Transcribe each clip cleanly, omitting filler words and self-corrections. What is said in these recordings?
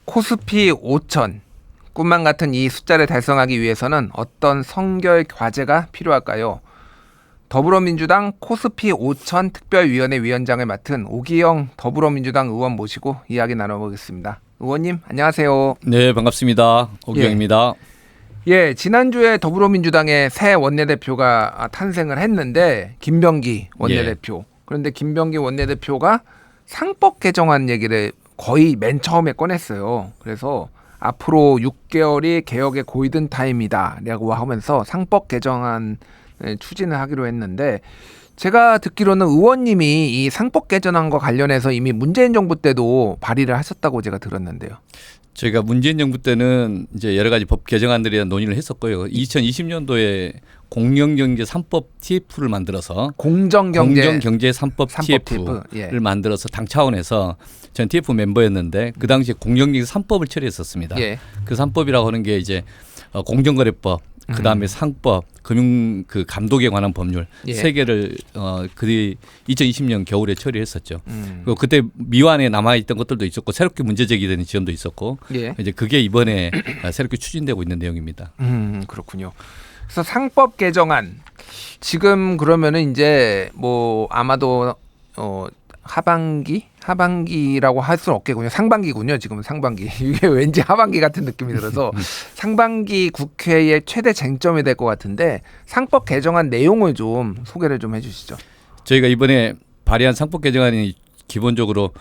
코스피 5천 꿈만 같은 이 숫자를 달성하기 위해서는 어떤 성결 과제가 필요할까요? 더불어민주당 코스피 5천 특별위원회 위원장을 맡은 오기영 더불어민주당 의원 모시고 이야기 나눠보겠습니다. 의원님 안녕하세요. 네, 반갑습니다. 오기영입니다. 예, 지난주에 더불어민주당의 새 원내대표가 탄생을 했는데 김병기 원내대표. 그런데 김병기 원내대표가 상법 개정안 얘기를 거의 맨 처음에 꺼냈어요. 그래서 앞으로 6개월이 개혁의 골든 타임이다라고 하면서 상법 개정안 추진을 하기로 했는데, 제가 듣기로는 의원님이 이 상법 개정안과 관련해서 이미 문재인 정부 때도 발의를 하셨다고 제가 들었는데요. 저희가 문재인 정부 때는 이제 여러 가지 법 개정안들에 대한 논의를 했었고요. 2020년도에 공정경제 3법 TF를 만들어서 공정경제 3법 TF를 만들어서 당 차원에서 전 TF 멤버였는데 그 당시에 공정경제 3법을 처리했었습니다. 그 3법이라고 하는 게 이제 공정거래법, 그 다음에 상법, 금융 그 감독에 관한 법률 세 개를 그뒤 2020년 겨울에 처리했었죠. 그리고 그때 미완에 남아 있던 것들도 있었고 새롭게 문제 제기되는 지점도 있었고 이제 그게 이번에 새롭게 추진되고 있는 내용입니다. 그렇군요. 그래서 상법 개정안 지금 그러면은 이제 뭐 아마도 하반기라고 할 수는 없겠군요. 상반기군요. 지금 상반기. 이게 왠지 하반기 같은 느낌이 들어서 상반기 국회의 최대 쟁점이 될 것 같은데, 상법 개정안 내용을 좀 소개를 좀 해주시죠. 저희가 이번에 발의한 상법 개정안이 기본적으로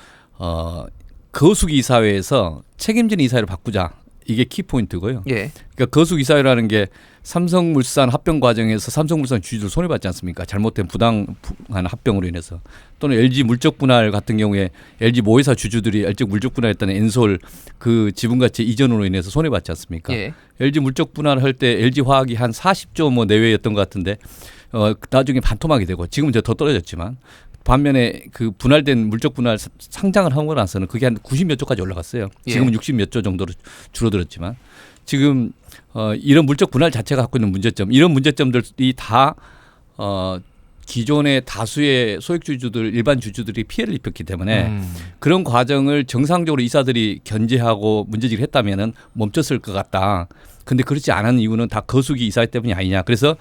거수기 이사회에서 책임지는 이사회로 바꾸자. 이게 키포인트고요. 그러니까 거수기 이사회라는 게 삼성물산 합병 과정에서 삼성물산 주주들 손해받지 않습니까? 잘못된 부당한 합병으로 인해서. 또는 LG 물적 분할 같은 경우에 LG 모회사 주주들이 LG 물적 분할했다는 엔솔 그 지분가치 이전으로 인해서 손해받지 않습니까? LG 물적 분할할 때 LG 화학이 한 40조 뭐 내외였던 것 같은데 나중에 반토막이 되고 지금은 더 떨어졌지만, 반면에 그 분할된 물적 분할 상장을 하고 나서는 그게 한 90몇 조까지 올라갔어요. 지금은 60몇 조 정도로 줄어들었지만, 지금 이런 물적 분할 자체가 갖고 있는 문제점, 이런 문제점들이 다 기존의 다수의 소액 주주들, 일반 주주들이 피해를 입혔기 때문에 그런 과정을 정상적으로 이사들이 견제하고 문제제기를 했다면은 멈췄을 것 같다. 근데 그렇지 않은 이유는 다 거수기 이사 때문이 아니냐. 그래서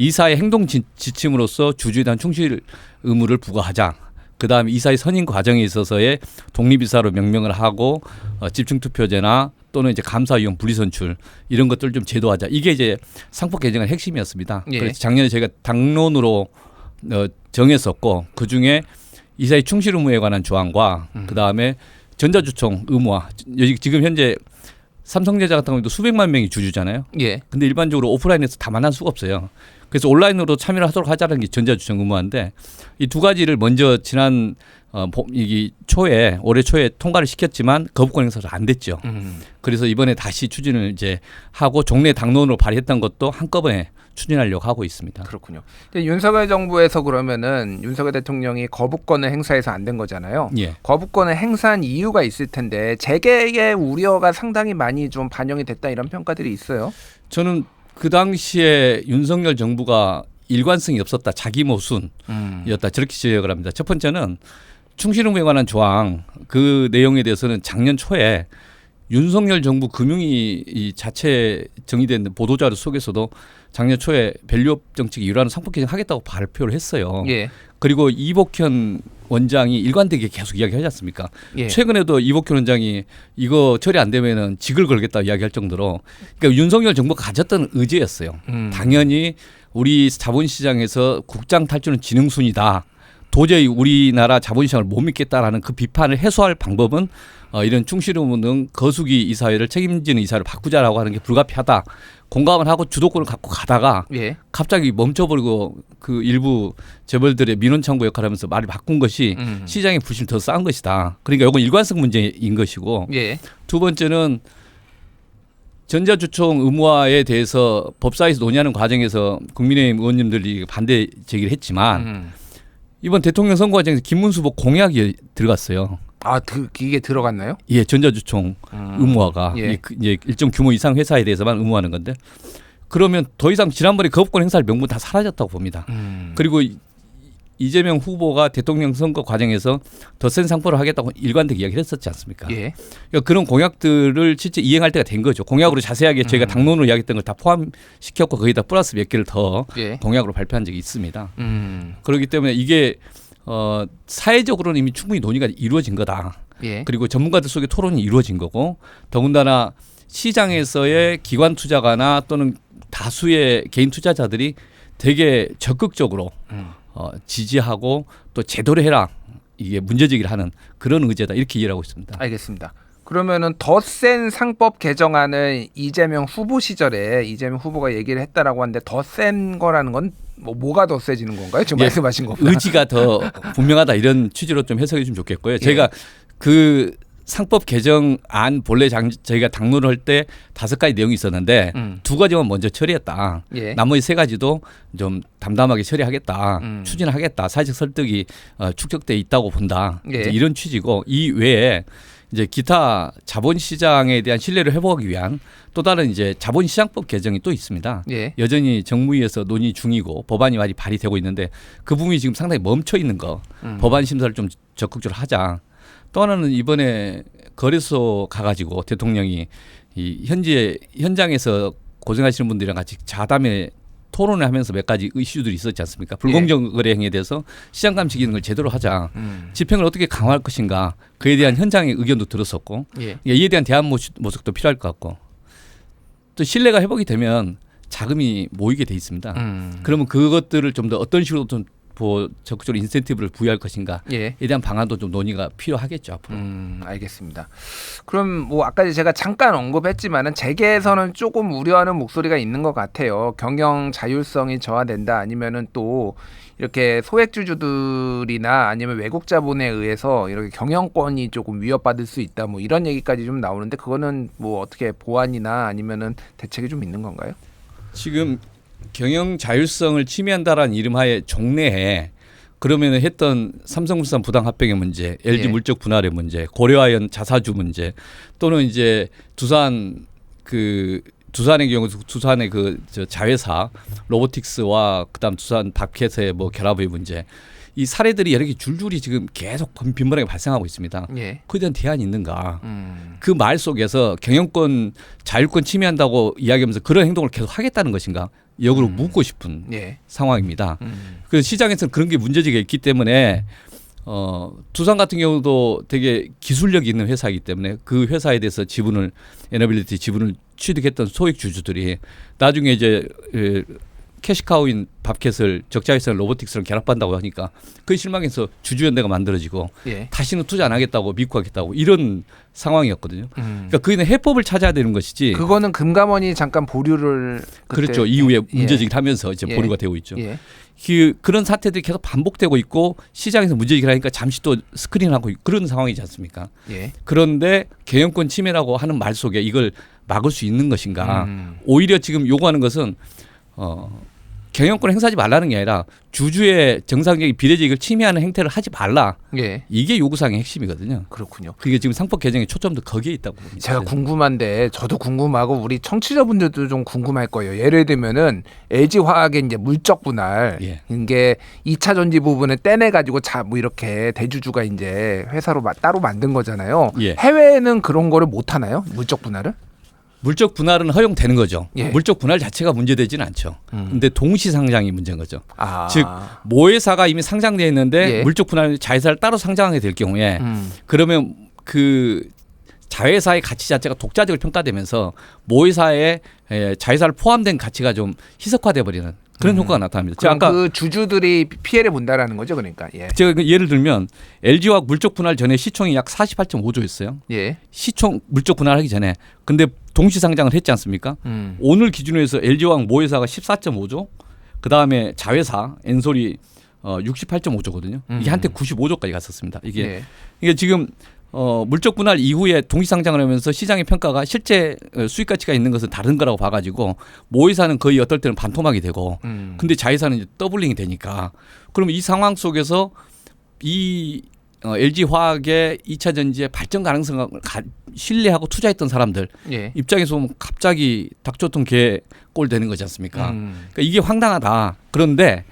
이사의 행동 지침으로써 주주에 대한 충실 의무를 부과하자. 그다음에 이사의 선임 과정에 있어서의 독립이사로 명명을 하고 집중투표제나 또는 이제 감사위원 분리선출 이런 것들 좀 제도하자. 이게 이제 상법 개정의 핵심이었습니다. 그래서 작년에 저희가 당론으로 정했었고, 그 중에 이사의 충실 의무에 관한 조항과 그다음에 전자주총 의무화. 지금 현재 삼성전자 같은 경우도 수백만 명이 주주잖아요. 근데 일반적으로 오프라인에서 다 만날 수가 없어요. 그래서 온라인으로 참여를 하도록 하자는 게 전자주총 의무화인데, 이 두 가지를 먼저 지난 올해 초에 통과를 시켰지만 거부권 행사가 안 됐죠. 그래서 이번에 다시 추진을 이제 하고 종래 당론으로 발의했던 것도 한꺼번에 추진하려고 하고 있습니다. 그렇군요. 근데 윤석열 정부에서 그러면은 윤석열 대통령이 거부권을 행사해서 안 된 거잖아요. 거부권을 행사한 이유가 있을 텐데 재계의 우려가 상당히 많이 좀 반영이 됐다, 이런 평가들이 있어요. 저는 그 당시에 윤석열 정부가 일관성이 없었다, 자기 모순이었다, 저렇게 지적을 합니다. 첫 번째는 충실 의무에 관한 조항, 그 내용에 대해서는 작년 초에 윤석열 정부 금융위 이 자체 정의된 보도자료 속에서도 작년 초에 밸류업 정책이 일환으로 상법 개정하겠다고 발표를 했어요. 그리고 이복현 원장이 일관되게 계속 이야기하지 않습니까? 최근에도 이복현 원장이 이거 처리 안 되면은 직을 걸겠다 이야기할 정도로, 그러니까 윤석열 정부가 가졌던 의지였어요. 당연히 우리 자본시장에서 국장 탈주는 지능순이다. 도저히 우리나라 자본시장을 못 믿겠다라는 그 비판을 해소할 방법은 이런 충실 의무 등 거수기 이사회를 책임지는 이사회를 바꾸자라고 하는 게 불가피하다. 공감을 하고 주도권을 갖고 가다가 갑자기 멈춰버리고 그 일부 재벌들의 민원 창구 역할을 하면서 말을 바꾼 것이 시장의 불신을 더 쌓은 것이다. 그러니까 이건 일관성 문제인 것이고, 두 번째는 전자주총 의무화에 대해서 법사위에서 논의하는 과정에서 국민의힘 의원님들이 반대 제기를 했지만 이번 대통령 선거 과정에서 김문수 후보 공약이 들어갔어요. 이게 들어갔나요? 전자주총 의무화가 이제 일정 규모 이상 회사에 대해서만 의무화하는 건데, 그러면 더 이상 지난번에 거부권 행사할 명분 다 사라졌다고 봅니다. 그리고 이재명 후보가 대통령 선거 과정에서 더 센 상포를 하겠다고 일관되게 이야기를 했었지 않습니까? 예. 그러니까 그런 공약들을 실제 이행할 때가 된 거죠. 공약으로 자세하게 저희가 당론으로 이야기했던 걸 다 포함시켰고 거기다 플러스 몇 개를 더 예. 공약으로 발표한 적이 있습니다. 그렇기 때문에 이게 사회적으로는 이미 충분히 논의가 이루어진 거다. 예. 그리고 전문가들 속에 토론이 이루어진 거고 더군다나 시장에서의 기관 투자가나 또는 다수의 개인 투자자들이 되게 적극적으로 지지하고 또 제대로 해라 이게 문제제기를 하는 그런 의제다 이렇게 이해하고 있습니다. 알겠습니다. 그러면은 더 센 상법 개정안을 이재명 후보 시절에 이재명 후보가 얘기를 했다라고 하는데 더 센 거라는 건 뭐가 더 세지는 건가요? 지금 예, 말씀하신 거보다. 의지가 더 분명하다 이런 취지로 좀 해석해 주면 좋겠고요. 예. 제가 그 상법 개정안 본래 저희가 당론을 할 때 5가지 내용이 있었는데 2가지만 먼저 처리했다. 예. 나머지 3가지도 좀 담담하게 처리하겠다. 추진하겠다. 사회적 설득이 축적돼 있다고 본다. 예. 이제 이런 취지고 이 외에 이제 기타 자본시장에 대한 신뢰를 회복하기 위한 또 다른 이제 자본시장법 개정이 또 있습니다. 예. 여전히 정무위에서 논의 중이고 법안이 많이 발의되고 있는데 그 부분이 지금 상당히 멈춰 있는 거. 법안 심사를 좀 적극적으로 하자. 또 하나는 이번에 거래소 가가지고 대통령이 이 현장에서 고생하시는 분들이랑 같이 자담에 토론을 하면서 몇 가지 이슈들이 있었지 않습니까? 불공정 거래 행위에 대해서 시장 감시 기능을 제대로 하자. 집행을 어떻게 강화할 것인가. 그에 대한 현장의 의견도 들었었고 예. 이에 대한 대안 모색도 필요할 것 같고 또 신뢰가 회복이 되면 자금이 모이게 돼 있습니다. 그러면 그것들을 좀 더 어떤 식으로 좀 적극적으로 인센티브를 부여할 것인가에 예. 대한 방안도 좀 논의가 필요하겠죠 앞으로. 알겠습니다. 그럼 뭐 아까 제가 잠깐 언급했지만은 재계에서는 조금 우려하는 목소리가 있는 것 같아요. 경영 자율성이 저하된다 아니면은 또 이렇게 소액주주들이나 아니면 외국 자본에 의해서 이렇게 경영권이 조금 위협받을 수 있다 뭐 이런 얘기까지 좀 나오는데 그거는 뭐 어떻게 보완이나 아니면은 대책이 좀 있는 건가요? 지금 경영 자율성을 침해한다라는 이름하에 종래에 그러면 했던 삼성물산 부당 합병의 문제, LG 예. 물적 분할의 문제, 고려아연 자사주 문제 또는 이제 두산의 경우 두산의 저 자회사 로보틱스와 그다음 두산 밥켓의 뭐 결합의 문제 이 사례들이 여러 개 줄줄이 지금 계속 빈번하게 발생하고 있습니다. 예. 그에 대한 대안이 있는가? 그 말 속에서 경영권 자율권 침해한다고 이야기하면서 그런 행동을 계속 하겠다는 것인가? 역으로 묻고 싶은 예. 상황입니다. 그래서 시장에서는 그런 게 문제지가 있기 때문에 두산 같은 경우도 되게 기술력이 있는 회사이기 때문에 그 회사에 대해서 에너빌리티 지분을 취득했던 소액 주주들이 나중에 이제 캐시카우인 밥켓을 적자회사 로보틱스랑 결합한다고 하니까 그 실망해서 주주연대가 만들어지고 예. 다시는 투자 안 하겠다고 미국하겠다고 이런 상황이었거든요. 그러니까 그에는 해법을 찾아야 되는 것이지. 그거는 금감원이 잠깐 보류를 그때 그렇죠. 이후에 예. 문제제기를 하면서 이제 예. 보류가 되고 있죠. 예. 그런 사태들이 계속 반복되고 있고 시장에서 문제제기를 하니까 잠시 또 스크린하고 그런 상황이지 않습니까? 예. 그런데 경영권 침해라고 하는 말 속에 이걸 막을 수 있는 것인가? 오히려 지금 요구하는 것은 경영권을 행사하지 말라는 게 아니라 주주의 정상적인 비례직을 침해하는 행태를 하지 말라. 예. 이게 요구사항의 핵심이거든요. 그렇군요. 그게 지금 상법 개정의 초점도 거기에 있다고 봅니다. 제가 궁금한데 저도 궁금하고 우리 청취자분들도 좀 궁금할 거예요. 예를 들면은 LG 화학의 이제 물적 분할 예. 이게 2차 전지 부분을 떼내 가지고 뭐 이렇게 대주주가 이제 회사로 따로 만든 거잖아요. 예. 해외에는 그런 거를 못 하나요? 물적 분할을? 물적 분할은 허용되는 거죠. 예. 물적 분할 자체가 문제되지는 않죠. 근데 동시 상장이 문제인 거죠. 아. 즉 모회사가 이미 상장되어 있는데 예. 물적 분할 자회사를 따로 상장하게 될 경우에 그러면 그 자회사의 가치 자체가 독자적으로 평가되면서 모회사의 자회사를 포함된 가치가 좀 희석화돼 버리는 그런 효과가 나타납니다. 제가 그럼 아까 그 주주들이 피해를 본다라는 거죠, 그러니까. 예. 제가 예를 들면 LG화학 물적 분할 전에 시총이 약 48.5조였어요. 예. 시총 물적 분할하기 전에 근데 동시 상장을 했지 않습니까? 오늘 기준으로 해서 LG화학 모회사가 14.5조, 그 다음에 자회사 엔솔이 68.5조거든요. 이게 한때 95조까지 갔었습니다. 예. 이게 지금 물적 분할 이후에 동시 상장을 하면서 시장의 평가가 실제 수익 가치가 있는 것은 다른 거라고 봐가지고 모회사는 거의 어떨 때는 반토막이 되고, 근데 자회사는 이제 더블링이 되니까, 그러면 이 상황 속에서 이 LG 화학의 2차 전지의 발전 가능성을 신뢰하고 투자했던 사람들 예. 입장에서 보면 갑자기 닭조통 개꼴 되는 거지 않습니까? 그러니까 이게 황당하다. 그런데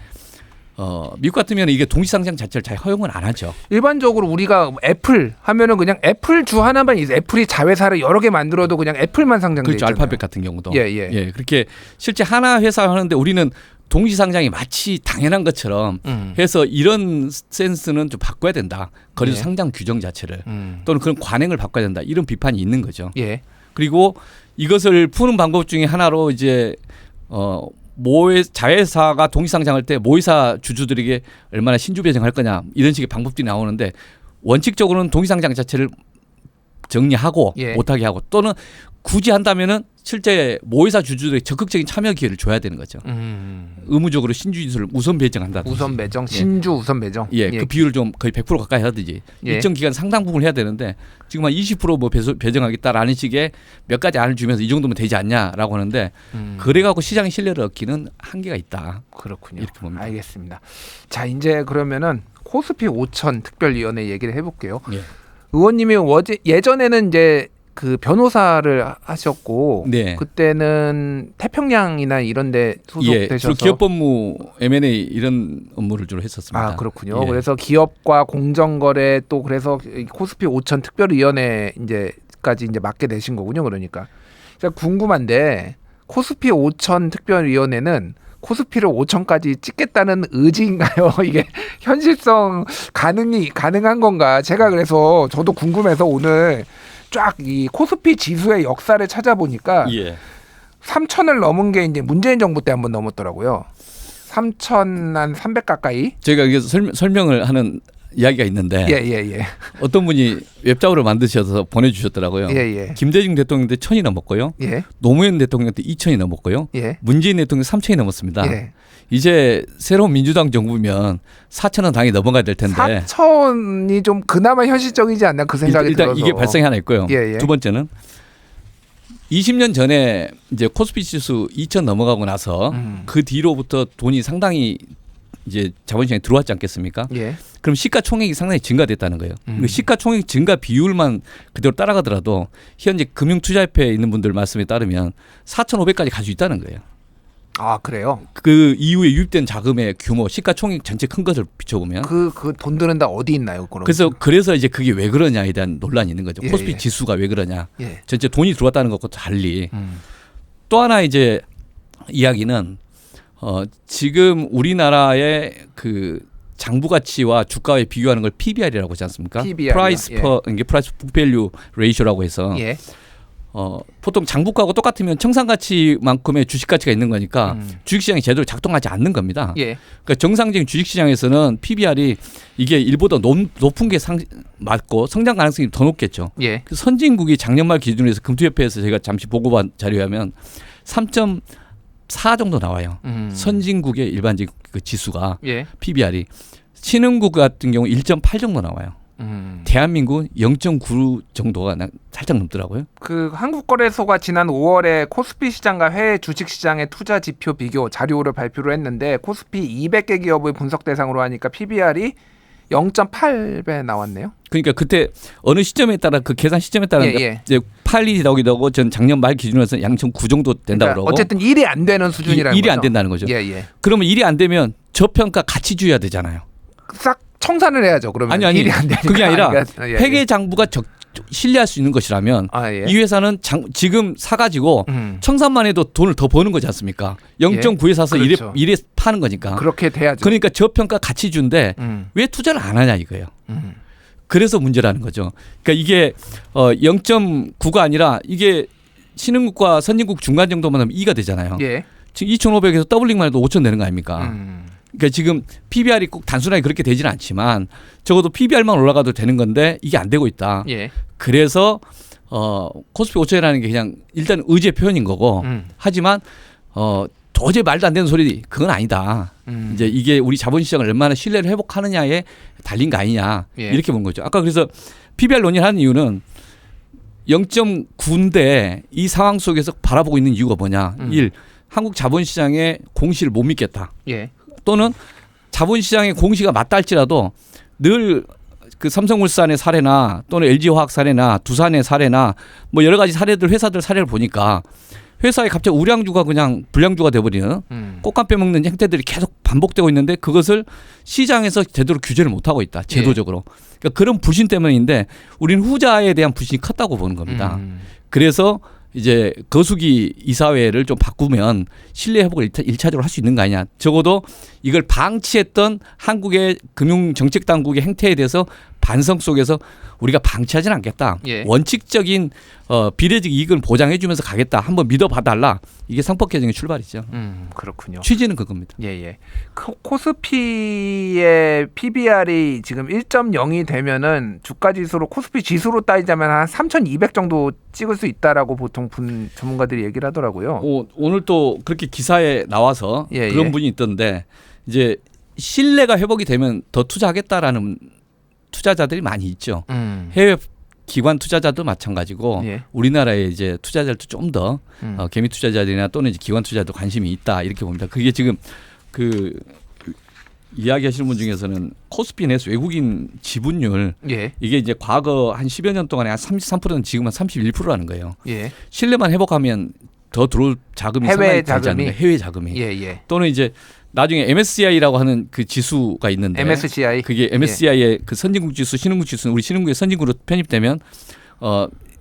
미국 같으면 이게 동시상장 자체를 잘 허용은 안 하죠. 일반적으로 우리가 애플 하면은 그냥 애플 주 하나만 애플이 자회사를 여러 개 만들어도 그냥 애플만 상장돼 그렇죠. 있잖아요. 알파벳 같은 경우도. 예. 그렇게 실제 하나 회사 하는데 우리는 동시상장이 마치 당연한 것처럼 해서 이런 센스는 좀 바꿔야 된다. 거래소 예. 상장 상장 규정 자체를 또는 그런 관행을 바꿔야 된다. 이런 비판이 있는 거죠. 예. 그리고 이것을 푸는 방법 중에 하나로 이제 자회사가 동시상장할 때 모회사 주주들에게 얼마나 신주 배정할 거냐 이런 식의 방법들이 나오는데 원칙적으로는 동시상장 자체를 정리하고 예. 못하게 하고 또는 굳이 한다면은 실제 모회사 주주들에게 적극적인 참여 기회를 줘야 되는 거죠. 의무적으로 신주 인수를 우선 배정한다. 우선 배정, 신주 우선 배정. 그 비율을 좀 거의 100% 가까이 하든지 일정 기간 상당 부분 해야 되는데 지금 한 20%뭐 배정하겠다라는 식의 몇 가지 안을 주면서 이 정도면 되지 않냐라고 하는데 그래갖고 시장의 신뢰를 얻기는 한계가 있다. 그렇군요. 이렇게 봅니다. 알겠습니다. 자, 이제 그러면은 코스피 5천 특별위원회 얘기를 해볼게요. 예. 의원님이 예전에는 이제 그 변호사를 하셨고 네. 그때는 태평양이나 이런데 소속되셔서 주로 기업법무 M&A 이런 업무를 주로 했었습니다. 아, 그렇군요. 그래서 기업과 공정거래 또 그래서 코스피 5천 특별위원회 이제까지 이제 맡게 되신 거군요. 그러니까 제가 궁금한데 코스피 5천 특별위원회는 코스피를 5천까지 찍겠다는 의지인가요? 이게 현실성 가능한 건가? 제가 그래서 저도 궁금해서 오늘 쫙 이 코스피 지수의 역사를 찾아보니까 3천을 넘은 게 이제 문재인 정부 때 한번 넘었더라고요. 3,300 가까이. 제가 이게 설명을 하는 이야기가 있는데 예. 어떤 분이 웹자료를 만드셔서 보내주셨더라고요. 예. 김대중 대통령 때 1,000이 넘었고요. 예. 노무현 대통령 때 2,000이 넘었고요. 예. 문재인 대통령 3,000이 넘었습니다. 예. 이제 새로운 민주당 정부면 4,000은 당연히 넘어가야 될 텐데 4천이 좀 그나마 현실적이지 않나 그 생각이 일단 들어서. 이게 발상이 하나 있고요. 예. 두 번째는 20년 전에 이제 코스피 지수 2,000 넘어가고 나서 그 뒤로부터 돈이 상당히 이제 자본시장에 들어왔지 않겠습니까? 예. 그럼 시가총액이 상당히 증가됐다는 거예요. 그 시가총액 증가 비율만 그대로 따라가더라도 현재 금융투자협회에 있는 분들 말씀에 따르면 4,500까지 갈 수 있다는 거예요. 아, 그래요? 그 이후에 유입된 자금의 규모, 시가총액 전체 큰 것을 비춰보면 그 돈들은 다 어디 있나요? 그럼? 그래서 이제 그게 왜 그러냐에 대한 논란이 있는 거죠. 예, 코스피 예. 지수가 왜 그러냐. 예. 전체 돈이 들어왔다는 것과 달리 또 하나 이제 이야기는 지금 우리나라의 그 장부 가치와 주가에 비교하는 걸 PBR이라고 하지 않습니까? PBR 이요? 프라이스 이게 프라이스 북 밸류 레이쇼라고 해서 예. 보통 장부가하고 똑같으면 청산 가치만큼의 주식 가치가 있는 거니까 주식 시장이 제대로 작동하지 않는 겁니다. 예. 그러니까 정상적인 주식 시장에서는 PBR이 이게 일보다 높은 게 맞고 성장 가능성이 더 높겠죠. 예. 그 선진국이 작년 말 기준으로 해서 금투협회에서 제가 잠시 보고한 자료에 하면 3.4 정도 나와요. 선진국의 일반적 그 지수가 예. PBR이 신흥국 같은 경우 1.8 정도 나와요. 대한민국은 0.9 정도가 살짝 넘더라고요. 그 한국거래소가 지난 5월에 코스피 시장과 해외 주식 시장의 투자 지표 비교 자료를 발표를 했는데 코스피 200개 기업을 분석 대상으로 하니까 PBR이 0.8배 나왔네요. 그러니까 그때 어느 시점에 따라 그 계산 시점에 따라 예. 이제 8이 나오기도 하고 전 작년 말 기준으로 해서 0.9 정도 된다고 그러니까 그러고 어쨌든 일이 안 되는 수준이라는 일이 거죠. 안 된다는 거죠. 예. 그러면 일이 안 되면 저평가 가치주의야 되잖아요. 싹 청산을 해야죠. 그러면 아니 일이 안 되니까. 그게 아니라 그러니까, 회계 장부가 신뢰할 수 있는 것이라면 이 회사는 지금 사가지고 청산만 해도 돈을 더 버는 거지 않습니까? 0.9에 사서 그렇죠. 1에 파는 거니까. 그렇게 돼야죠. 그러니까 저평가 가치주인데 왜 투자를 안 하냐 이거예요. 그래서 문제라는 거죠. 그러니까 이게 0.9가 아니라 이게 신흥국과 선진국 중간 정도만 하면 2가 되잖아요. 예. 지금 2,500에서 더블링만 해도 5,000 되는 거 아닙니까? 그러니까 지금 PBR이 꼭 단순하게 그렇게 되지는 않지만 적어도 PBR만 올라가도 되는 건데 이게 안 되고 있다. 예. 그래서 코스피 5천이라는 게 그냥 일단 의지의 표현인 거고 하지만 도저히 말도 안 되는 소리 그건 아니다. 이제 이게 우리 자본시장을 얼마나 신뢰를 회복하느냐에 달린 거 아니냐 이렇게 본 거죠. 아까 그래서 PBR 논의를 하는 이유는 0.9인데 이 상황 속에서 바라보고 있는 이유가 뭐냐. 1. 한국 자본시장의 공시를 못 믿겠다. 예. 또는 자본시장의 공시가 맞다 할지라도 늘 그 삼성물산의 사례나 또는 LG화학 사례나 두산의 사례나 뭐 여러 가지 사례들 회사들 사례를 보니까 회사에 갑자기 우량주가 그냥 불량주가 돼버리는 꽃감 빼먹는 행태들이 계속 반복되고 있는데 그것을 시장에서 제대로 규제를 못하고 있다. 제도적으로. 그러니까 그런 불신 때문인데 우리는 후자에 대한 불신이 컸다고 보는 겁니다. 그래서 이제 거수기 이사회를 좀 바꾸면 신뢰 회복을 1차적으로 할 수 있는 거 아니냐. 적어도 이걸 방치했던 한국의 금융정책 당국의 행태에 대해서 반성 속에서 우리가 방치하지는 않겠다. 예. 원칙적인 비례적 이익을 보장해 주면서 가겠다. 한번 믿어봐달라. 이게 상법 개정의 출발이죠. 그렇군요. 취지는 그겁니다. 예예. 코스피의 PBR이 지금 1.0이 되면은 주가 지수로 코스피 지수로 따지자면 한 3,200 정도 찍을 수 있다라고 보통 전문가들이 얘기를 하더라고요. 오늘 또 그렇게 기사에 나와서 예, 그런 예. 분이 있던데 이제 신뢰가 회복이 되면 더 투자하겠다라는 투자자들이 많이 있죠. 해외 기관 투자자도 마찬가지고 예. 우리나라의 이제 투자자들도 좀 더 개미 투자자들이나 또는 이제 기관 투자자도 관심이 있다 이렇게 봅니다. 그게 지금 그 이야기하시는 분 중에서는 코스피 내에서 외국인 지분율 예. 이게 이제 과거 한 10여 년 동안에 한 33%는 지금 한 31%라는 거예요. 예. 신뢰만 회복하면 더 들어올 자금이 해외 상당히 되지 않는가. 해외 자금이. 예예. 또는 이제 나중에 MSCI라고 하는 그 지수가 있는데 MSCI. 그게 MSCI의 그 선진국 지수, 신흥국 지수는 우리 신흥국의 선진국으로 편입되면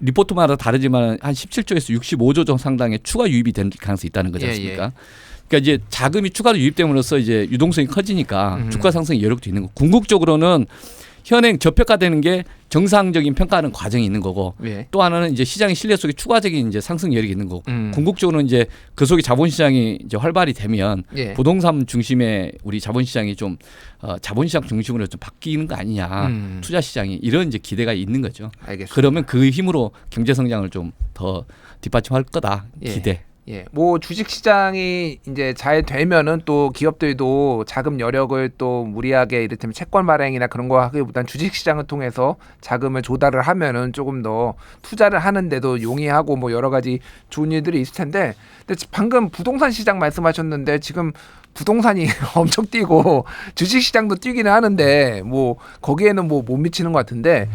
리포트마다 다르지만 한 17조에서 65조 정도 상당의 추가 유입이 될 가능성이 있다는 거지 않습니까? 그러니까 이제 자금이 추가로 유입됨으로써 이제 유동성이 커지니까 주가 상승의 여력도 있는 거. 궁극적으로는 현행 저평가되는 게 정상적인 평가하는 과정이 있는 거고 예. 또 하나는 이제 시장의 신뢰 속에 추가적인 이제 상승 여력이 있는 거고 궁극적으로는 이제 그 속에 자본시장이 이제 활발히 되면 예. 부동산 중심의 우리 자본시장이 좀 자본시장 중심으로 좀 바뀌는 거 아니냐 투자시장이 이런 이제 기대가 있는 거죠. 알겠습니다. 그러면 그 힘으로 경제 성장을 좀 더 뒷받침할 거다 기대. 예, 뭐 주식 시장이 이제 잘 되면은 또 기업들도 자금 여력을 또 무리하게 이를테면 채권 발행이나 그런 거 하기보단 주식 시장을 통해서 자금을 조달을 하면은 조금 더 투자를 하는데도 용이하고 뭐 여러 가지 좋은 일들이 있을 텐데, 근데 방금 부동산 시장 말씀하셨는데 지금 부동산이 엄청 뛰고 주식 시장도 뛰기는 하는데 뭐 거기에는 뭐 못 미치는 것 같은데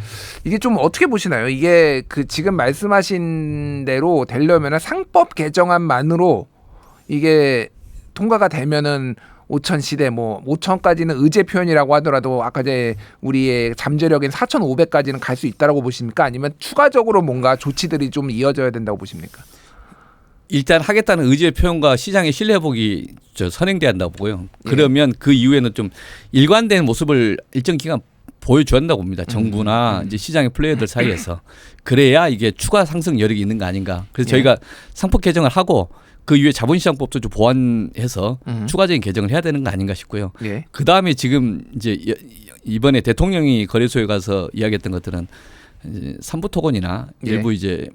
이게 좀 어떻게 보시나요? 이게 그 지금 말씀하신 대로 되려면 상법 개정안만으로 이게 통과가 되면은 5천 시대 뭐 5천까지는 의제 표현이라고 하더라도 아까 제 우리의 잠재력인 4,500까지는 갈 수 있다라고 보십니까? 아니면 추가적으로 뭔가 조치들이 좀 이어져야 된다고 보십니까? 일단 하겠다는 의지의 표현과 시장의 신뢰 회복이 선행돼야 한다고 보고요. 그러면 그 이후에는 좀 일관된 모습을 일정 기간 보여줘야 한다고 봅니다. 정부나 이제 시장의 플레이어들 사이에서. 그래야 이게 추가 상승 여력이 있는 거 아닌가. 그래서 저희가 상법 개정을 하고 그 이후에 자본시장법도 좀 보완해서 추가적인 개정을 해야 되는 거 아닌가 싶고요. 예. 그 다음에 지금 이제 이번에 대통령이 거래소에 가서 이야기했던 것들은 이제 삼부토건이나 예. 일부 이제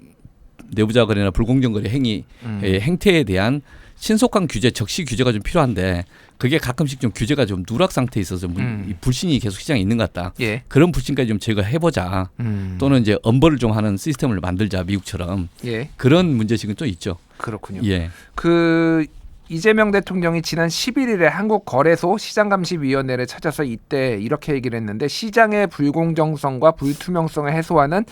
내부자 거래나 불공정 거래 행태에 대한 신속한 규제, 적시 규제가 좀 필요한데 그게 가끔씩 좀 규제가 좀 누락 상태에 있어서 이 불신이 계속 시장에 있는 것 같다. 예. 그런 불신까지 좀 제거해보자. 또는 이제 엄벌을 좀 하는 시스템을 만들자 미국처럼. 예. 그런 문제식은 또 있죠. 그렇군요. 예. 그 이재명 대통령이 지난 11일에 한국거래소 시장감시위원회를 찾아서 이때 이렇게 얘기를 했는데 시장의 불공정성과 불투명성을 해소하는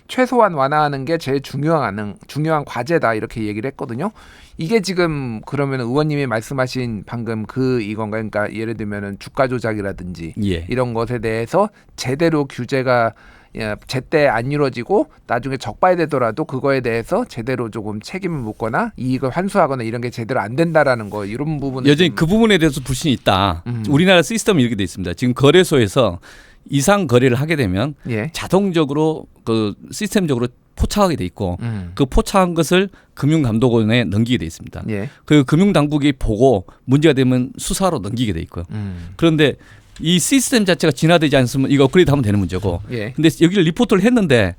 최소한 완화하는 게 제일 중요한 과제다 이렇게 얘기를 했거든요. 이게 지금 그러면 의원님이 말씀하신 방금 그 이건가요? 그러니까 예를 들면은 주가 조작이라든지 예. 이런 것에 대해서 제대로 규제가 제때 안 이루어지고 나중에 적발되더라도 그거에 대해서 제대로 조금 책임을 묻거나 이익을 환수하거나 이런 게 제대로 안 된다라는 거 이런 부분은 여전히 좀... 그 부분에 대해서 불신이 있다. 우리나라 시스템이 이렇게 돼 있습니다. 지금 거래소에서 이상 거래를 하게 되면 예. 자동적으로 그 시스템적으로 포착하게 돼 있고 그 포착한 것을 금융감독원에 넘기게 돼 있습니다. 예. 그 금융당국이 보고 문제가 되면 수사로 넘기게 돼 있고요. 그런데 이 시스템 자체가 진화되지 않으면 이거 업그레이드하면 되는 문제고. 예. 근데 여기를 리포트를 했는데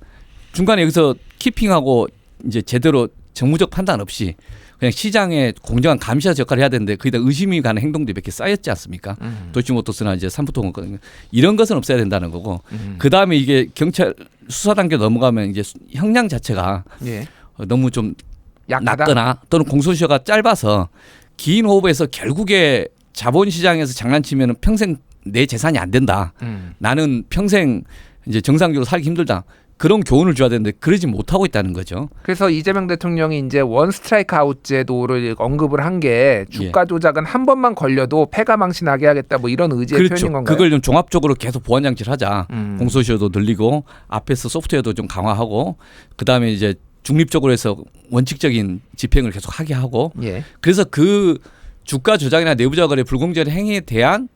중간에 여기서 키핑하고 이제 제대로 정무적 판단 없이 그냥 시장에 공정한 감시자 역할을 해야 되는데 거기다 의심이 가는 행동들이 몇 개 쌓였지 않습니까? 도이치모터스나 이제 삼부토건 이런 것은 없어야 된다는 거고 그 다음에 이게 경찰 수사 단계 넘어가면 이제 형량 자체가 예. 너무 좀 약하다? 낮거나 또는 공소시효가 짧아서 긴 호흡에서 결국에 자본시장에서 장난치면 평생 내 재산이 안 된다. 나는 평생 이제 정상적으로 살기 힘들다. 그런 교훈을 줘야 되는데 그러지 못하고 있다는 거죠. 그래서 이재명 대통령이 이제 원 스트라이크 아웃 제도를 언급을 한 게 주가 조작은 한 번만 걸려도 패가 망신하게 하겠다 뭐 이런 의지의 그렇죠. 표현인 건가요? 그걸 좀 종합적으로 계속 보완 장치를 하자. 공소시효도 늘리고 앞에서 소프트웨어도 좀 강화하고 그다음에 이제 중립적으로 해서 원칙적인 집행을 계속 하게 하고 예. 그래서 그 주가 조작이나 내부자 거래 불공정한 행위에 대한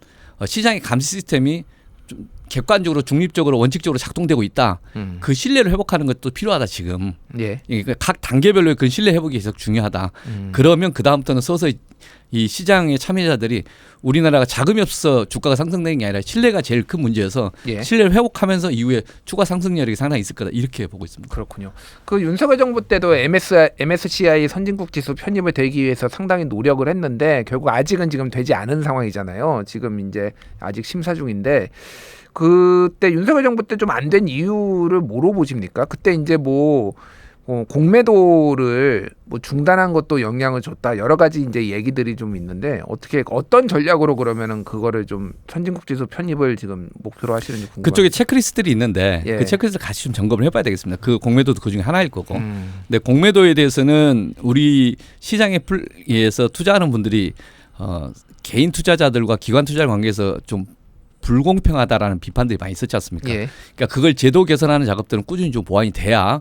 시장의 감시 시스템이 좀 객관적으로 중립적으로 원칙적으로 작동되고 있다. 그 신뢰를 회복하는 것도 필요하다 지금. 예. 그러니까 각 단계별로의 그 신뢰 회복이 계속 중요하다. 그러면 그 다음부터는 서서히 이 시장의 참여자들이 우리나라가 자금이 없어서 주가가 상승되는 게 아니라 신뢰가 제일 큰 문제여서 예. 신뢰를 회복하면서 이후에 추가 상승력이 상당히 있을 거다 이렇게 보고 있습니다. 그렇군요. 그 윤석열 정부 때도 MSCI 선진국 지수 편입을 되기 위해서 상당히 노력을 했는데 결국 아직은 지금 되지 않은 상황이잖아요. 지금 이제 아직 심사 중인데 그때 윤석열 정부 때 좀 안 된 이유를 뭐로 보십니까? 그때 이제 뭐 공매도를 뭐 중단한 것도 영향을 줬다 여러 가지 이제 얘기들이 좀 있는데 어떤 전략으로 그러면은 그거를 좀 선진국 지수 편입을 지금 목표로 하시는지 궁금합니다. 그쪽에 체크리스트들이 있는데 예. 그 체크리스트 같이 좀 점검을 해봐야 되겠습니다. 그 공매도도 그 중에 하나일 거고. 근데 공매도에 대해서는 우리 시장에 의해서 투자하는 분들이 개인 투자자들과 기관 투자자 관계에서 좀 불공평하다라는 비판들이 많이 있었지 않습니까? 예. 그러니까 그걸 제도 개선하는 작업들은 꾸준히 좀 보완이 돼야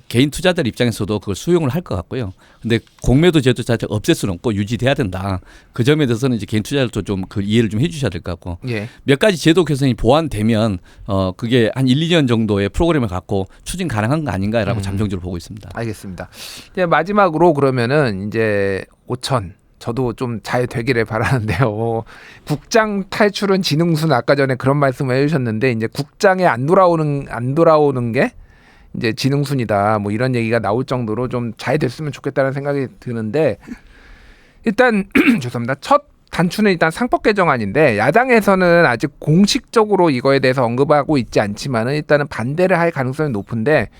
개인 투자자들 입장에서도 그걸 수용을 할 것 같고요. 근데 공매도 제도 자체가 없앨 수는 없고 유지돼야 된다. 그 점에 대해서는 이제 개인 투자자들도 좀 그 이해를 좀 해주셔야 될 것 같고 예. 몇 가지 제도 개선이 보완되면 그게 한 1, 2년 정도의 프로그램을 갖고 추진 가능한 거 아닌가라고 잠정적으로 보고 있습니다. 알겠습니다. 이제 마지막으로 그러면은 이제 5천 저도 좀 잘 되기를 바라는데요. 국장 탈출은 지능순 아까 전에 그런 말씀을 해주셨는데 이제 국장에 안 돌아오는 게 이제 지능순이다. 뭐 이런 얘기가 나올 정도로 좀 잘 됐으면 좋겠다는 생각이 드는데 일단 죄송합니다. 첫 단추는 일단 상법 개정안인데 야당에서는 아직 공식적으로 이거에 대해서 언급하고 있지 않지만은 일단은 반대를 할 가능성이 높은데.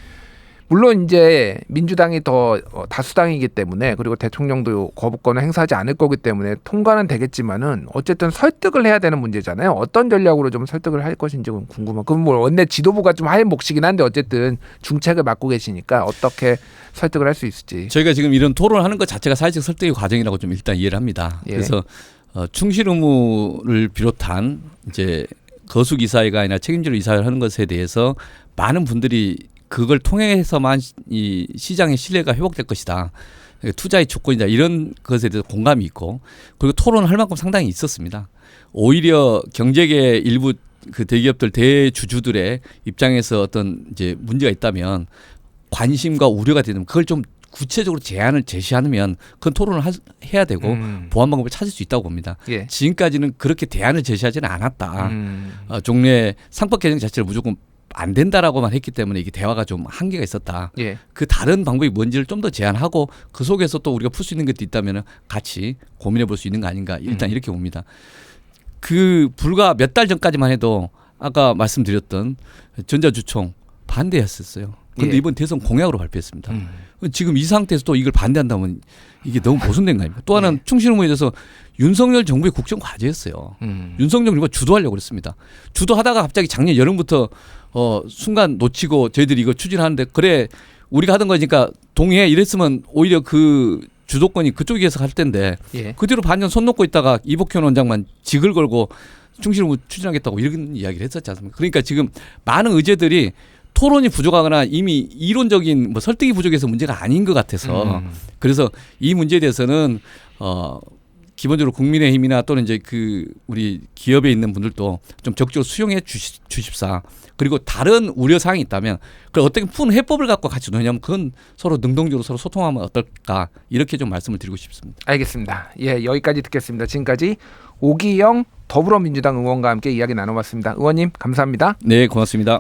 물론 이제 민주당이 더 다수당이기 때문에 그리고 대통령도 거부권을 행사하지 않을 거기 때문에 통과는 되겠지만은 어쨌든 설득을 해야 되는 문제잖아요. 어떤 전략으로 좀 설득을 할 것인지 궁금한. 그럼 뭐 원내 지도부가 좀 할 몫이긴 한데 어쨌든 중책을 맡고 계시니까 어떻게 설득을 할 수 있을지. 저희가 지금 이런 토론을 하는 것 자체가 사회적 설득의 과정이라고 좀 일단 이해를 합니다. 예. 그래서 충실 의무를 비롯한 이제 거수 이사회가 아니라 책임지로 이사회를 하는 것에 대해서 많은 분들이 그걸 통해서만 이 시장의 신뢰가 회복될 것이다. 투자의 조건이다. 이런 것에 대해서 공감이 있고 그리고 토론을 할 만큼 상당히 있었습니다. 오히려 경제계 일부 그 대기업들 대주주들의 입장에서 어떤 이제 문제가 있다면 관심과 우려가 되면 그걸 좀 구체적으로 제안을 제시하면 그건 토론을 해야 되고 보완 방법을 찾을 수 있다고 봅니다. 예. 지금까지는 그렇게 대안을 제시하지는 않았다. 종래 상법 개정 자체를 무조건 안 된다라고만 했기 때문에 이게 대화가 좀 한계가 있었다. 예. 그 다른 방법이 뭔지를 좀 더 제안하고 그 속에서 또 우리가 풀 수 있는 것도 있다면 같이 고민해 볼 수 있는 거 아닌가. 일단 이렇게 봅니다. 그 불과 몇 달 전까지만 해도 아까 말씀드렸던 전자주총 반대했었어요. 그런데 예. 이번 대선 공약으로 발표했습니다. 지금 이 상태에서 또 이걸 반대한다면 이게 너무 모순된 거 아닙니까? 또 하나는 충실 의무에 대해서 윤석열 정부의 국정 과제였어요. 윤석열 정부가 주도하려고 그랬습니다. 주도하다가 갑자기 작년 여름부터 순간 놓치고 저희들이 이거 추진하는데 그래 우리가 하던 거니까 동의해 이랬으면 오히려 그 주도권이 그쪽에서 갈 텐데 예. 그 뒤로 반년 손 놓고 있다가 이복현 원장만 직을 걸고 충실 의무 추진하겠다고 이런 이야기를 했었지 않습니까? 그러니까 지금 많은 의제들이 토론이 부족하거나 이미 이론적인 뭐 설득이 부족해서 문제가 아닌 것 같아서 그래서 이 문제에 대해서는 기본적으로 국민의힘이나 또는 이제 그 우리 기업에 있는 분들도 좀 적극적으로 수용해 주십사. 그리고 다른 우려 사항이 있다면 그걸 어떻게 푸는 해법을 갖고 같이 논의하면 그건 서로 능동적으로 서로 소통하면 어떨까 이렇게 좀 말씀을 드리고 싶습니다. 알겠습니다. 예, 여기까지 듣겠습니다. 지금까지 오기영 더불어민주당 의원과 함께 이야기 나눠봤습니다. 의원님 감사합니다. 네, 고맙습니다.